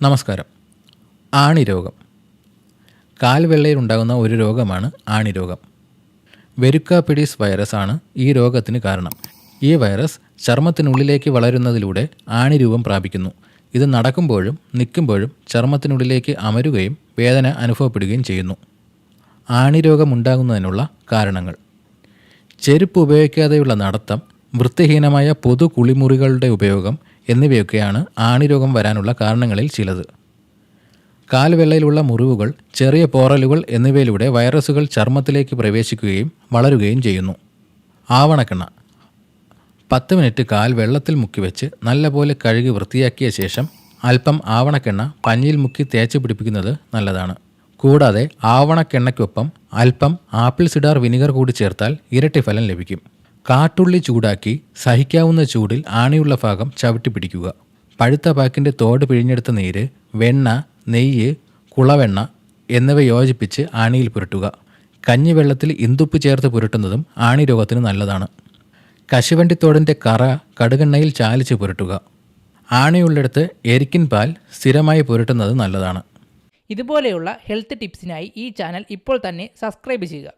നമസ്കാരം. ആണിരോഗം കാൽവെള്ളയിലുണ്ടാകുന്ന ഒരു രോഗമാണ് ആണിരോഗം. വെരുക്കാപിഡിസ് വൈറസ് ആണ് ഈ രോഗത്തിന് കാരണം. ഈ വൈറസ് ചർമ്മത്തിനുള്ളിലേക്ക് വളരുന്നതിലൂടെ ആണിരൂപം പ്രാപിക്കുന്നു. ഇത് നടക്കുമ്പോഴും നിൽക്കുമ്പോഴും ചർമ്മത്തിനുള്ളിലേക്ക് അമരുകയും വേദന അനുഭവപ്പെടുകയും ചെയ്യുന്നു. ആണിരോഗമുണ്ടാകുന്നതിനുള്ള കാരണങ്ങൾ: ചെരുപ്പ് ഉപയോഗിക്കാതെയുള്ള നടത്തം, വൃത്തിഹീനമായ പൊതു കുളിമുറികളുടെ ഉപയോഗം എന്നിവയൊക്കെയാണ് ആണിരോഗം വരാനുള്ള കാരണങ്ങളിൽ ചിലത്. കാൽവെള്ളയിലുള്ള മുറിവുകൾ, ചെറിയ പോറലുകൾ എന്നിവയിലൂടെ വൈറസുകൾ ചർമ്മത്തിലേക്ക് പ്രവേശിക്കുകയും വളരുകയും ചെയ്യുന്നു. ആവണക്കെണ്ണ 10 മിനിറ്റ് കാൽ വെള്ളത്തിൽ മുക്കിവെച്ച് നല്ലപോലെ കഴുകി വൃത്തിയാക്കിയ ശേഷം അല്പം ആവണക്കെണ്ണ പഞ്ഞിയിൽ മുക്കി തേച്ച് പിടിപ്പിക്കുന്നത് നല്ലതാണ്. കൂടാതെ ആവണക്കെണ്ണയ്ക്കൊപ്പം അല്പം ആപ്പിൾ സിഡാർ വിനിഗർ കൂടി ചേർത്താൽ ഇരട്ടി ഫലം ലഭിക്കും. കാട്ടുള്ളി ചൂടാക്കി സഹിക്കാവുന്ന ചൂടിൽ ആണിയുള്ള ഭാഗം ചവിട്ടി പിടിക്കുക. പഴുത്ത പാക്കിൻ്റെ തോട് പിഴിഞ്ഞെടുത്ത നീര്, വെണ്ണ, നെയ്യ്, കുളവെണ്ണ എന്നിവ യോജിപ്പിച്ച് ആണിയിൽ പുരട്ടുക. കഞ്ഞിവെള്ളത്തിൽ ഇന്ദുപ്പ് ചേർത്ത് പുരട്ടുന്നതും ആണിരോഗത്തിന് നല്ലതാണ്. കശുവണ്ടിത്തോടിൻ്റെ കറ കടുകെണ്ണയിൽ ചാലിച്ച് പുരട്ടുക. ആണിയുള്ളിടത്ത് എരിക്കിൻ പാൽ സ്ഥിരമായി പുരട്ടുന്നത് നല്ലതാണ്. ഇതുപോലെയുള്ള ഹെൽത്ത് ടിപ്സിനായി ഈ ചാനൽ ഇപ്പോൾ തന്നെ സബ്സ്ക്രൈബ് ചെയ്യുക.